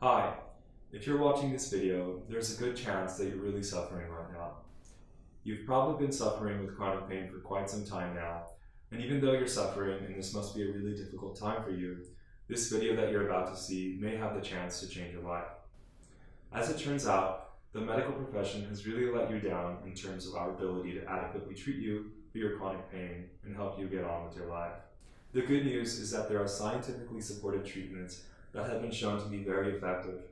Hi, if you're watching this video, there's a good chance that you're really suffering right now. You've probably been suffering with chronic pain for quite some time now, and even though you're suffering and this must be a really difficult time for you, this video that you're about to see may have the chance to change your life. As it turns out, the medical profession has really let you down in terms of our ability to adequately treat you for your chronic pain and help you get on with your life. The good news is that there are scientifically supported treatments that have been shown to be very effective.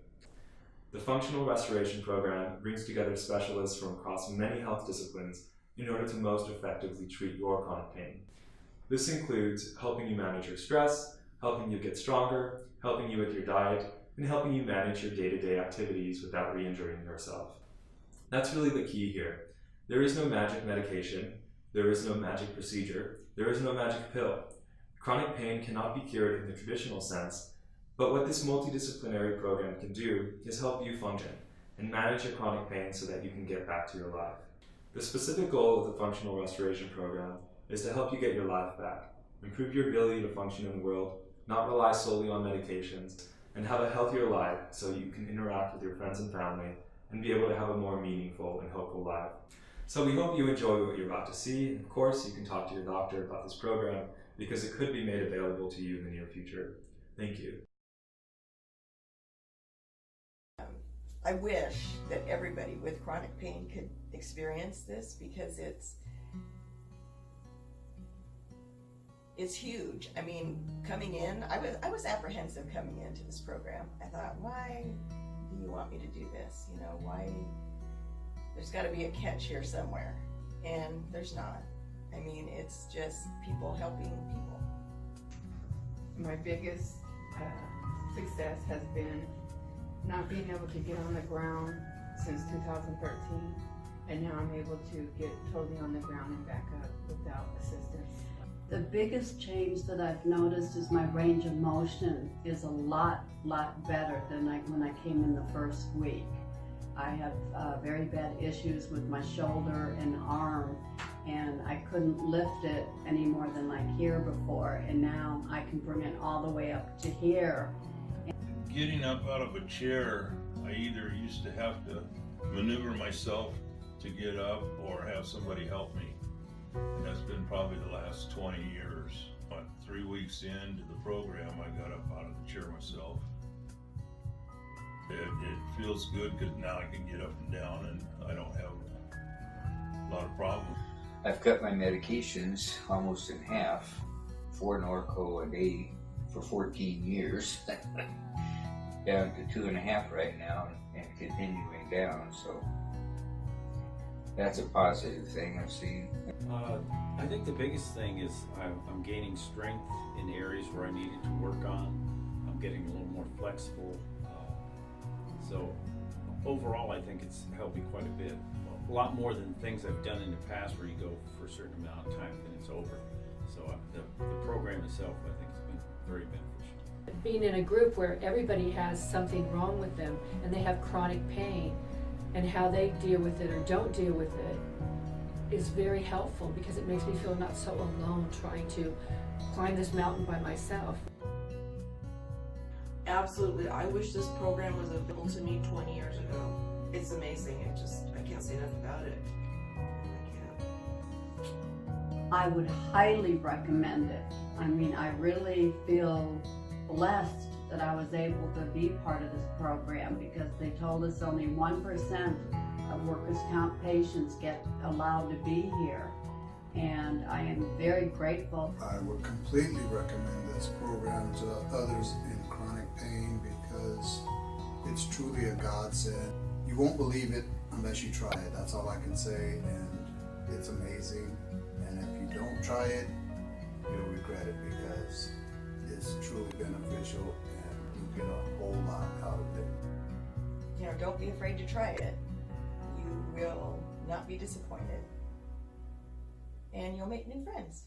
The Functional Restoration Program brings together specialists from across many health disciplines in order to most effectively treat your chronic pain. This includes helping you manage your stress, helping you get stronger, helping you with your diet, and helping you manage your day-to-day activities without re-injuring yourself. That's really the key here. There is no magic medication, there is no magic procedure, there is no magic pill. Chronic pain cannot be cured in the traditional sense, but what this multidisciplinary program can do is help you function and manage your chronic pain so that you can get back to your life. The specific goal of the Functional Restoration Program is to help you get your life back, improve your ability to function in the world, not rely solely on medications, and have a healthier life so you can interact with your friends and family and be able to have a more meaningful and hopeful life. So we hope you enjoy what you're about to see, and of course you can talk to your doctor about this program because it could be made available to you in the near future. Thank you. I wish that everybody with chronic pain could experience this because it's huge. I mean, coming in, I was apprehensive coming into this program. I thought, why do you want me to do this? You know, why? There's got to be a catch here somewhere, and there's not. I mean, it's just people helping people. My biggest success has been not being able to get on the ground since 2013, and now I'm able to get totally on the ground and back up without assistance. The biggest change that I've noticed is my range of motion is a lot better than when I came in the first week. I have very bad issues with my shoulder and arm, and I couldn't lift it any more than like here before, and now I can bring it all the way up to here. Getting up out of a chair, I either used to have to maneuver myself to get up or have somebody help me. And that's been probably the last 20 years. But 3 weeks into the program, I got up out of the chair myself. It feels good because now I can get up and down and I don't have a lot of problems. I've cut my medications almost in half, 4 Norco a day for 14 years. Down to 2.5 right now and continuing down, so that's a positive thing I've seen. I think the biggest thing is I'm gaining strength in areas where I needed to work on. I'm getting a little more flexible. So overall, I think it's helped me quite a bit. A lot more than things I've done in the past where you go for a certain amount of time and then it's over. So the program itself, I think, has been very beneficial. Being in a group where everybody has something wrong with them and they have chronic pain, and how they deal with it or don't deal with it is very helpful because it makes me feel not so alone trying to climb this mountain by myself. Absolutely. I wish this program was available to me 20 years ago. It's amazing. I can't say enough about it. I can't. I would highly recommend it. I mean, I really feel blessed that I was able to be part of this program because they told us only 1% of workers' comp patients get allowed to be here. And I am very grateful. I would completely recommend this program to others in chronic pain because it's truly a godsend. You won't believe it unless you try it. That's all I can say, and it's amazing. And if you don't try it, you'll regret it because it's truly beneficial and you get a whole lot out of it. You know, don't be afraid to try it. You will not be disappointed, and you'll make new friends.